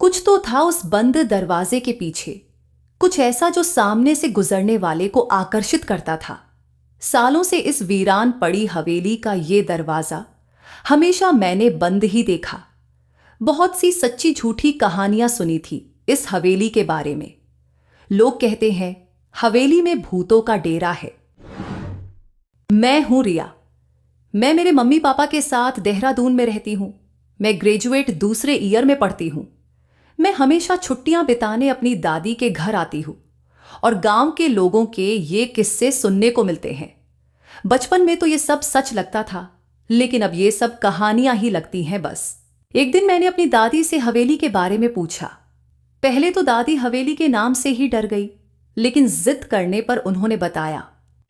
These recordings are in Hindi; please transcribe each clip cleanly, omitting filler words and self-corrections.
कुछ तो था उस बंद दरवाजे के पीछे, कुछ ऐसा जो सामने से गुजरने वाले को आकर्षित करता था। सालों से इस वीरान पड़ी हवेली का ये दरवाजा हमेशा मैंने बंद ही देखा। बहुत सी सच्ची झूठी कहानियां सुनी थी इस हवेली के बारे में। लोग कहते हैं हवेली में भूतों का डेरा है। मैं हूं रिया। मैं मेरे मम्मी पापा के साथ देहरादून में रहती हूं। मैं ग्रेजुएट दूसरे ईयर में पढ़ती हूं। मैं हमेशा छुट्टियां बिताने अपनी दादी के घर आती हूं और गांव के लोगों के ये किस्से सुनने को मिलते हैं। बचपन में तो ये सब सच लगता था, लेकिन अब ये सब कहानियां ही लगती हैं बस। एक दिन मैंने अपनी दादी से हवेली के बारे में पूछा। पहले तो दादी हवेली के नाम से ही डर गई, लेकिन जिद करने पर उन्होंने बताया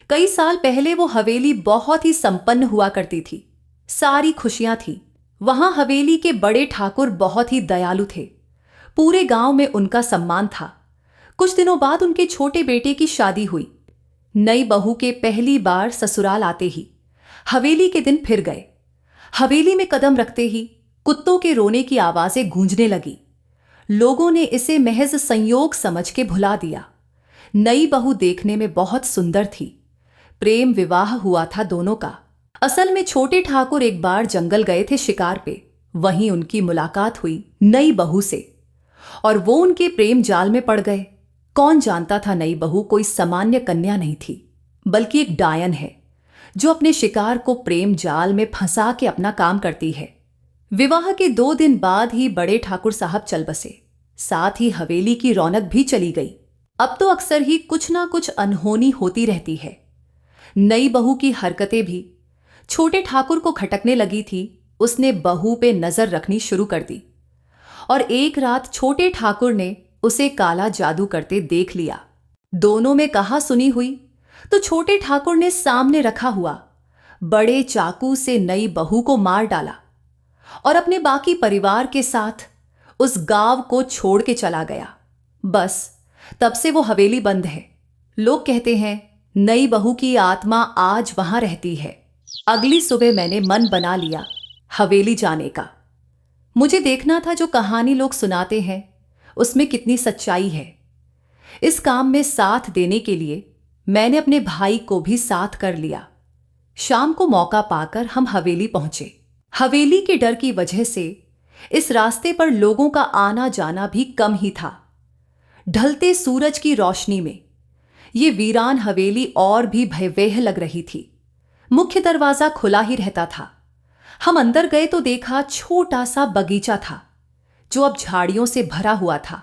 कई साल पहले वो हवेली बहुत ही संपन्न हुआ करती थी। सारी खुशियां थी। वहां हवेली के बड़े ठाकुर बहुत ही दयालु थे। पूरे गांव में उनका सम्मान था। कुछ दिनों बाद उनके छोटे बेटे की शादी हुई। नई बहू के पहली बार ससुराल आते ही हवेली के दिन फिर गए। हवेली में कदम रखते ही कुत्तों के रोने की आवाजें गूंजने लगी। लोगों ने इसे महज संयोग समझ के भुला दिया। नई बहू देखने में बहुत सुंदर थी। प्रेम विवाह हुआ था दोनों का। असल में छोटे ठाकुर एक बार जंगल गए थे शिकार पे। वहीं उनकी मुलाकात हुई नई बहू से और वो उनके प्रेम जाल में पड़ गए। कौन जानता था नई बहू कोई सामान्य कन्या नहीं थी, बल्कि एक डायन है जो अपने शिकार को प्रेम जाल में फंसा के अपना काम करती है। विवाह के 2 दिन बाद ही बड़े ठाकुर साहब चल बसे। साथ ही हवेली की रौनक भी चली गई। अब तो अक्सर ही कुछ ना कुछ अनहोनी होती रहती है। नई बहू की हरकतें भी छोटे ठाकुर को खटकने लगी थी। उसने बहू पे नजर रखनी शुरू कर दी और एक रात छोटे ठाकुर ने उसे काला जादू करते देख लिया। दोनों में कहा सुनी हुई तो छोटे ठाकुर ने सामने रखा हुआ बड़े चाकू से नई बहू को मार डाला और अपने बाकी परिवार के साथ उस गांव को छोड़ के चला गया। बस तब से वो हवेली बंद है। लोग कहते हैं नई बहू की आत्मा आज वहां रहती है। अगली सुबह मैंने मन बना लिया हवेली जाने का। मुझे देखना था जो कहानी लोग सुनाते हैं उसमें कितनी सच्चाई है। इस काम में साथ देने के लिए मैंने अपने भाई को भी साथ कर लिया। शाम को मौका पाकर हम हवेली पहुंचे। हवेली के डर की वजह से इस रास्ते पर लोगों का आना जाना भी कम ही था। ढलते सूरज की रोशनी में ये वीरान हवेली और भी भयावह लग रही थी। मुख्य दरवाजा खुला ही रहता था। हम अंदर गए तो देखा छोटा सा बगीचा था जो अब झाड़ियों से भरा हुआ था।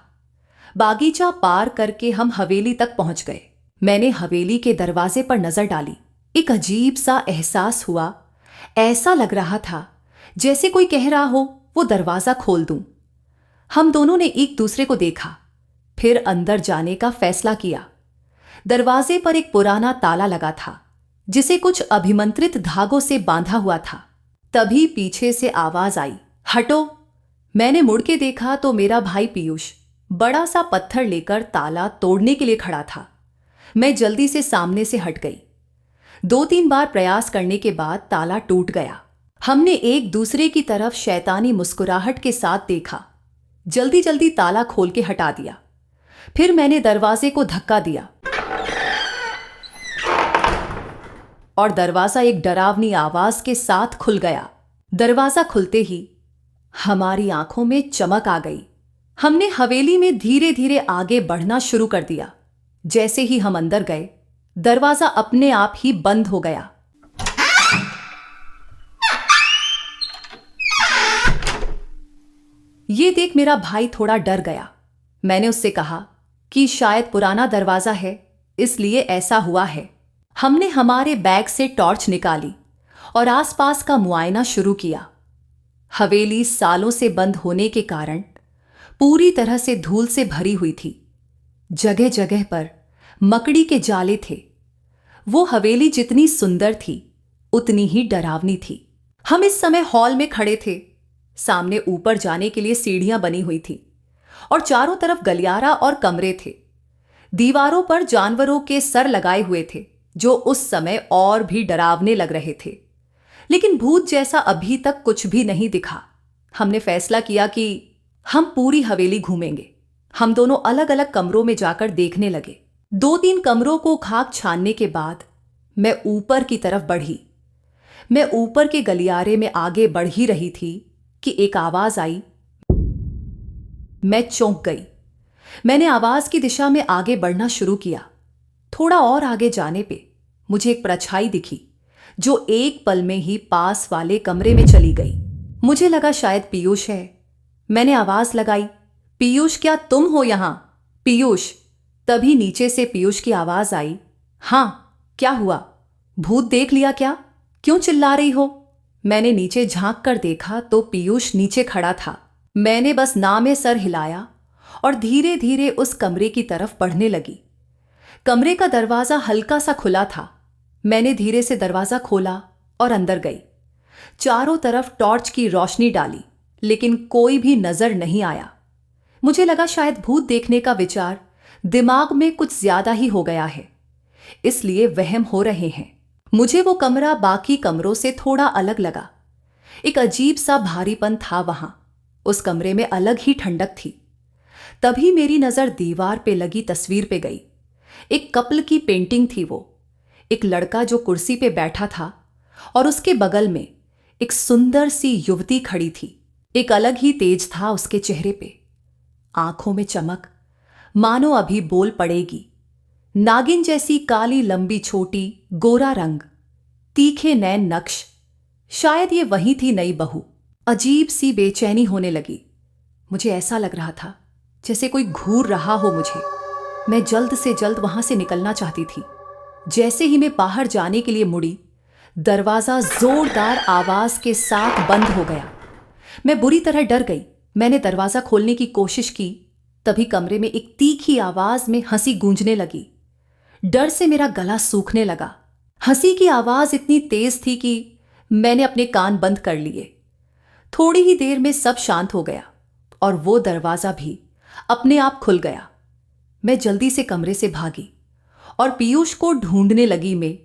बागीचा पार करके हम हवेली तक पहुंच गए। मैंने हवेली के दरवाजे पर नजर डाली। एक अजीब सा एहसास हुआ। ऐसा लग रहा था जैसे कोई कह रहा हो वो दरवाजा खोल दूं। हम दोनों ने एक दूसरे को देखा, फिर अंदर जाने का फैसला किया। दरवाजे पर एक पुराना ताला लगा था जिसे कुछ अभिमंत्रित धागों से बांधा हुआ था। तभी पीछे से आवाज आई, हटो। मैंने मुड़ के देखा तो मेरा भाई पीयूष बड़ा सा पत्थर लेकर ताला तोड़ने के लिए खड़ा था। मैं जल्दी से सामने से हट गई। 2-3 बार प्रयास करने के बाद ताला टूट गया। हमने एक दूसरे की तरफ शैतानी मुस्कुराहट के साथ देखा। जल्दी जल्दी ताला खोल के हटा दिया। फिर मैंने दरवाजे को धक्का दिया और दरवाजा एक डरावनी आवाज के साथ खुल गया। दरवाजा खुलते ही हमारी आंखों में चमक आ गई। हमने हवेली में धीरे धीरे आगे बढ़ना शुरू कर दिया। जैसे ही हम अंदर गए दरवाजा अपने आप ही बंद हो गया। ये देख मेरा भाई थोड़ा डर गया। मैंने उससे कहा कि शायद पुराना दरवाजा है, इसलिए ऐसा हुआ है। हमने हमारे बैग से टॉर्च निकाली और आसपास का मुआयना शुरू किया। हवेली सालों से बंद होने के कारण पूरी तरह से धूल से भरी हुई थी। जगह जगह पर मकड़ी के जाले थे। वो हवेली जितनी सुंदर थी उतनी ही डरावनी थी। हम इस समय हॉल में खड़े थे। सामने ऊपर जाने के लिए सीढ़ियां बनी हुई थी और चारों तरफ गलियारा और कमरे थे। दीवारों पर जानवरों के सर लगाए हुए थे जो उस समय और भी डरावने लग रहे थे, लेकिन भूत जैसा अभी तक कुछ भी नहीं दिखा। हमने फैसला किया कि हम पूरी हवेली घूमेंगे। हम दोनों अलग अलग कमरों में जाकर देखने लगे। 2-3 कमरों को खाक छानने के बाद मैं ऊपर की तरफ बढ़ी। मैं ऊपर के गलियारे में आगे बढ़ ही रही थी कि एक आवाज आई। मैं चौंक गई। मैंने आवाज की दिशा में आगे बढ़ना शुरू किया। थोड़ा और आगे जाने पे मुझे एक परछाई दिखी जो एक पल में ही पास वाले कमरे में चली गई। मुझे लगा शायद पीयूष है। मैंने आवाज लगाई, पीयूष क्या तुम हो यहां? पीयूष। तभी नीचे से पीयूष की आवाज आई, हां क्या हुआ? भूत देख लिया क्या? क्यों चिल्ला रही हो? मैंने नीचे झांक कर देखा तो पीयूष नीचे खड़ा था। मैंने बस ना में सर हिलाया और धीरे धीरे उस कमरे की तरफ बढ़ने लगी। कमरे का दरवाजा हल्का सा खुला था। मैंने धीरे से दरवाजा खोला और अंदर गई। चारों तरफ टॉर्च की रोशनी डाली, लेकिन कोई भी नजर नहीं आया। मुझे लगा शायद भूत देखने का विचार दिमाग में कुछ ज्यादा ही हो गया है, इसलिए वहम हो रहे हैं। मुझे वो कमरा बाकी कमरों से थोड़ा अलग लगा। एक अजीब सा भारीपन था वहां। उस कमरे में अलग ही ठंडक थी। तभी मेरी नजर दीवार पे लगी तस्वीर पे गई। एक कपल की पेंटिंग थी वो। एक लड़का जो कुर्सी पे बैठा था और उसके बगल में एक सुंदर सी युवती खड़ी थी। एक अलग ही तेज था उसके चेहरे पे, आंखों में चमक, मानो अभी बोल पड़ेगी। नागिन जैसी काली लंबी छोटी, गोरा रंग, तीखे नैन नक्श। शायद ये वही थी नई बहू। अजीब सी बेचैनी होने लगी। मुझे ऐसा लग रहा था जैसे कोई घूर रहा हो मुझे। मैं जल्द से जल्द वहां से निकलना चाहती थी। जैसे ही मैं बाहर जाने के लिए मुड़ी, दरवाजा जोरदार आवाज के साथ बंद हो गया। मैं बुरी तरह डर गई। मैंने दरवाजा खोलने की कोशिश की, तभी कमरे में एक तीखी आवाज में हंसी गूंजने लगी। डर से मेरा गला सूखने लगा। हंसी की आवाज इतनी तेज थी कि मैंने अपने कान बंद कर लिए। थोड़ी ही देर में सब शांत हो गया और वो दरवाजा भी अपने आप खुल गया। मैं जल्दी से कमरे से भागी और पीयूष को ढूंढने लगी। मैं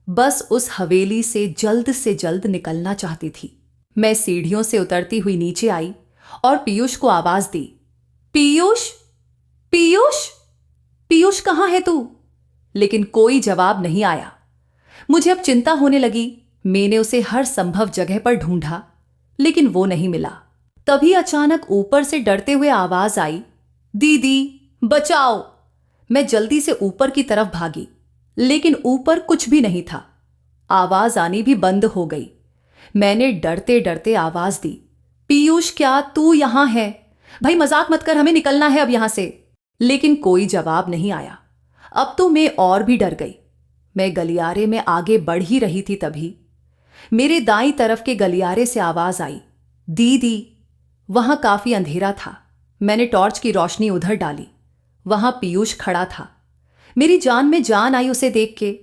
बस उस हवेली से जल्द निकलना चाहती थी। मैं सीढ़ियों से उतरती हुई नीचे आई और पीयूष को आवाज दी, पीयूष, पीयूष, पीयूष कहाँ है तू? लेकिन कोई जवाब नहीं आया। मुझे अब चिंता होने लगी। मैंने उसे हर संभव जगह पर ढूंढा, लेकिन वो नहीं मिला। तभी अचानक ऊपर से डरते हुए आवाज आई, दीदी बचाओ। मैं जल्दी से ऊपर की तरफ भागी, लेकिन ऊपर कुछ भी नहीं था। आवाज आनी भी बंद हो गई। मैंने डरते डरते आवाज दी, पीयूष क्या तू यहां है? भाई मजाक मत कर, हमें निकलना है अब यहां से। लेकिन कोई जवाब नहीं आया। अब तो मैं और भी डर गई। मैं गलियारे में आगे बढ़ ही रही थी, तभी मेरे दाईं तरफ के गलियारे से आवाज आई, दीदी। वहां काफी अंधेरा था। मैंने टॉर्च की रोशनी उधर डाली। वहां पीयूष खड़ा था। मेरी जान में जान आई उसे देख के,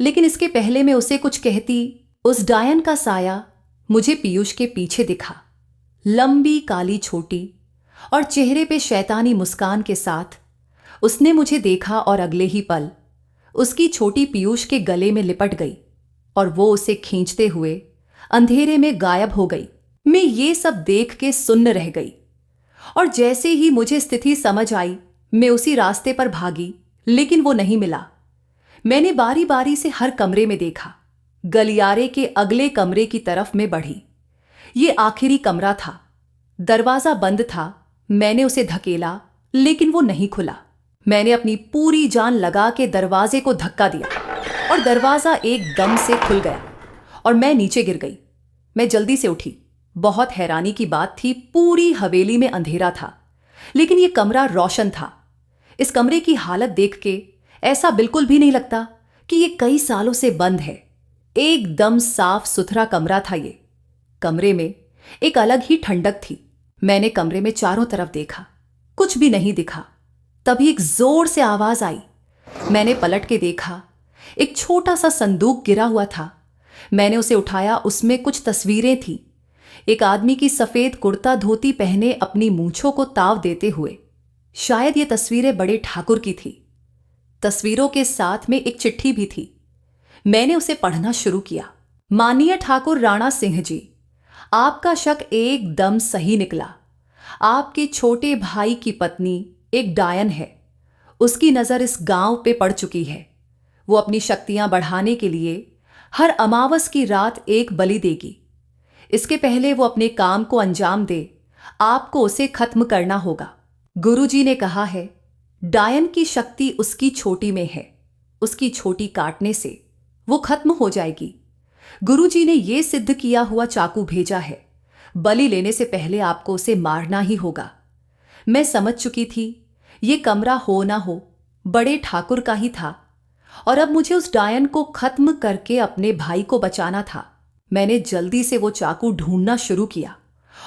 लेकिन इसके पहले मैं उसे कुछ कहती, उस डायन का साया मुझे पीयूष के पीछे दिखा। लंबी काली छोटी और चेहरे पे शैतानी मुस्कान के साथ उसने मुझे देखा और अगले ही पल उसकी छोटी पीयूष के गले में लिपट गई और वो उसे खींचते हुए अंधेरे में गायब हो गई। मैं ये सब देख के सुन्न रह गई और जैसे ही मुझे स्थिति समझ आई, मैं उसी रास्ते पर भागी, लेकिन वो नहीं मिला। मैंने बारी बारी से हर कमरे में देखा। गलियारे के अगले कमरे की तरफ मैं बढ़ी। ये आखिरी कमरा था। दरवाजा बंद था। मैंने उसे धकेला, लेकिन वो नहीं खुला। मैंने अपनी पूरी जान लगा के दरवाजे को धक्का दिया और दरवाजा एकदम से खुल गया और मैं नीचे गिर गई। मैं जल्दी से उठी। बहुत हैरानी की बात थी, पूरी हवेली में अंधेरा था, लेकिन यह कमरा रोशन था। इस कमरे की हालत देख के ऐसा बिल्कुल भी नहीं लगता कि यह कई सालों से बंद है। एकदम साफ सुथरा कमरा था ये। कमरे में एक अलग ही ठंडक थी। मैंने कमरे में चारों तरफ देखा, कुछ भी नहीं दिखा। तभी एक जोर से आवाज आई। मैंने पलट के देखा, एक छोटा सा संदूक गिरा हुआ था। मैंने उसे उठाया। उसमें कुछ तस्वीरें थी। एक आदमी की सफेद कुर्ता धोती पहने अपनी मूंछों को ताव देते हुए। शायद ये तस्वीरें बड़े ठाकुर की थी। तस्वीरों के साथ में एक चिट्ठी भी थी। मैंने उसे पढ़ना शुरू किया। माननीय ठाकुर राणा सिंह जी, आपका शक एकदम सही निकला। आपके छोटे भाई की पत्नी एक डायन है। उसकी नज़र इस गांव पे पड़ चुकी है। वो अपनी शक्तियां बढ़ाने के लिए हर अमावस की रात एक बलि देगी। इसके पहले वो अपने काम को अंजाम दे, आपको उसे खत्म करना होगा। गुरुजी ने कहा है, डायन की शक्ति उसकी छोटी में है। उसकी छोटी काटने से वो खत्म हो जाएगी। गुरुजी ने ये सिद्ध किया हुआ चाकू भेजा है। बलि लेने से पहले आपको उसे मारना ही होगा। मैं समझ चुकी थी, ये कमरा हो ना हो बड़े ठाकुर का ही था और अब मुझे उस डायन को खत्म करके अपने भाई को बचाना था। मैंने जल्दी से वो चाकू ढूंढना शुरू किया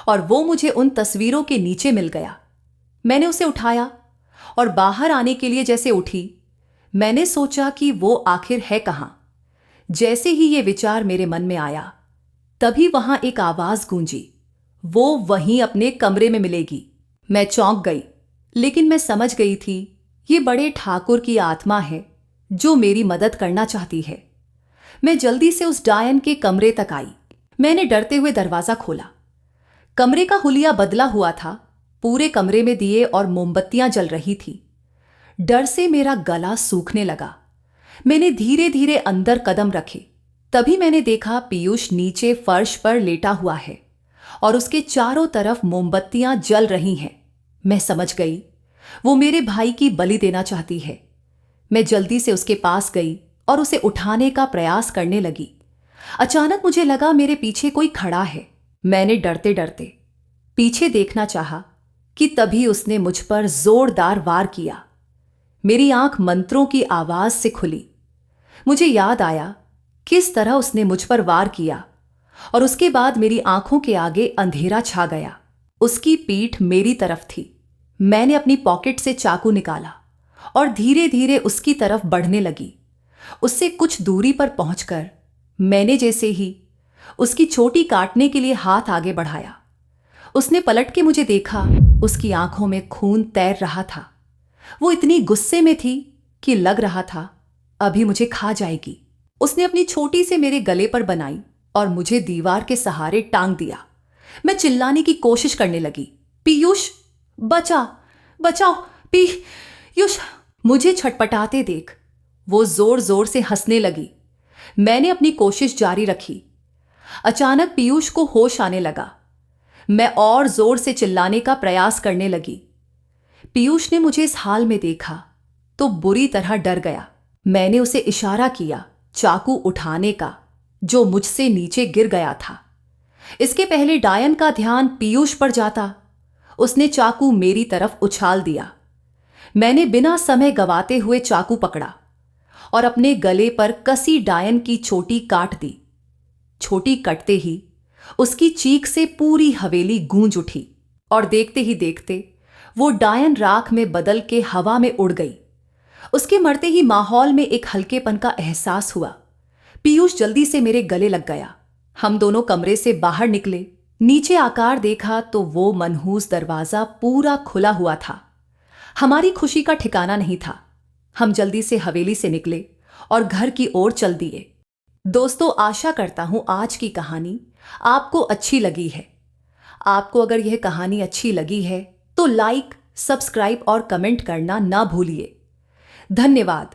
और वो मुझे उन तस्वीरों के नीचे मिल गया। मैंने उसे उठाया और बाहर आने के लिए जैसे उठी, मैंने सोचा कि वो आखिर है कहां। जैसे ही ये विचार मेरे मन में आया, तभी वहां एक आवाज गूंजी, वो वहीं अपने कमरे में मिलेगी। मैं चौंक गई, लेकिन मैं समझ गई थी ये बड़े ठाकुर की आत्मा है जो मेरी मदद करना चाहती है। मैं जल्दी से उस डायन के कमरे तक आई। मैंने डरते हुए दरवाजा खोला। कमरे का हुलिया बदला हुआ था। पूरे कमरे में दिए और मोमबत्तियां जल रही थी। डर से मेरा गला सूखने लगा। मैंने धीरे धीरे अंदर कदम रखे। तभी मैंने देखा पीयूष नीचे फर्श पर लेटा हुआ है और उसके चारों तरफ मोमबत्तियां जल रही हैं। मैं समझ गई, वो मेरे भाई की बलि देना चाहती है। मैं जल्दी से उसके पास गई और उसे उठाने का प्रयास करने लगी। अचानक मुझे लगा मेरे पीछे कोई खड़ा है। मैंने डरते डरते पीछे देखना चाहा कि तभी उसने मुझ पर जोरदार वार किया। मेरी आंख मंत्रों की आवाज से खुली। मुझे याद आया किस तरह उसने मुझ पर वार किया और उसके बाद मेरी आंखों के आगे अंधेरा छा गया। उसकी पीठ मेरी तरफ थी। मैंने अपनी पॉकेट से चाकू निकाला और धीरे धीरे उसकी तरफ बढ़ने लगी। उससे कुछ दूरी पर पहुंचकर मैंने जैसे ही उसकी चोटी काटने के लिए हाथ आगे बढ़ाया, उसने पलट के मुझे देखा। उसकी आंखों में खून तैर रहा था। वो इतनी गुस्से में थी कि लग रहा था अभी मुझे खा जाएगी। उसने अपनी छोटी से मेरे गले पर बनाई और मुझे दीवार के सहारे टांग दिया। मैं चिल्लाने की कोशिश करने लगी, पीयूष बचा, बचाओ पीयूष। मुझे छटपटाते देख वो जोर जोर से हंसने लगी। मैंने अपनी कोशिश जारी रखी। अचानक पीयूष को होश आने लगा। मैं और जोर से चिल्लाने का प्रयास करने लगी। पीयूष ने मुझे इस हाल में देखा तो बुरी तरह डर गया। मैंने उसे इशारा किया चाकू उठाने का, जो मुझसे नीचे गिर गया था। इसके पहले डायन का ध्यान पीयूष पर जाता, उसने चाकू मेरी तरफ उछाल दिया। मैंने बिना समय गवाते हुए चाकू पकड़ा और अपने गले पर कसी डायन की चोटी काट दी। छोटी कटते ही उसकी चीख से पूरी हवेली गूंज उठी और देखते ही देखते वो डायन राख में बदल के हवा में उड़ गई। उसके मरते ही माहौल में एक हल्केपन का एहसास हुआ। पीयूष जल्दी से मेरे गले लग गया। हम दोनों कमरे से बाहर निकले। नीचे आकार देखा तो वो मनहूस दरवाजा पूरा खुला हुआ था। हमारी खुशी का ठिकाना नहीं था। हम जल्दी से हवेली से निकले और घर की ओर चल दिए। दोस्तों, आशा करता हूं आज की कहानी आपको अच्छी लगी है। आपको अगर यह कहानी अच्छी लगी है तो लाइक, सब्सक्राइब और कमेंट करना ना भूलिए। धन्यवाद।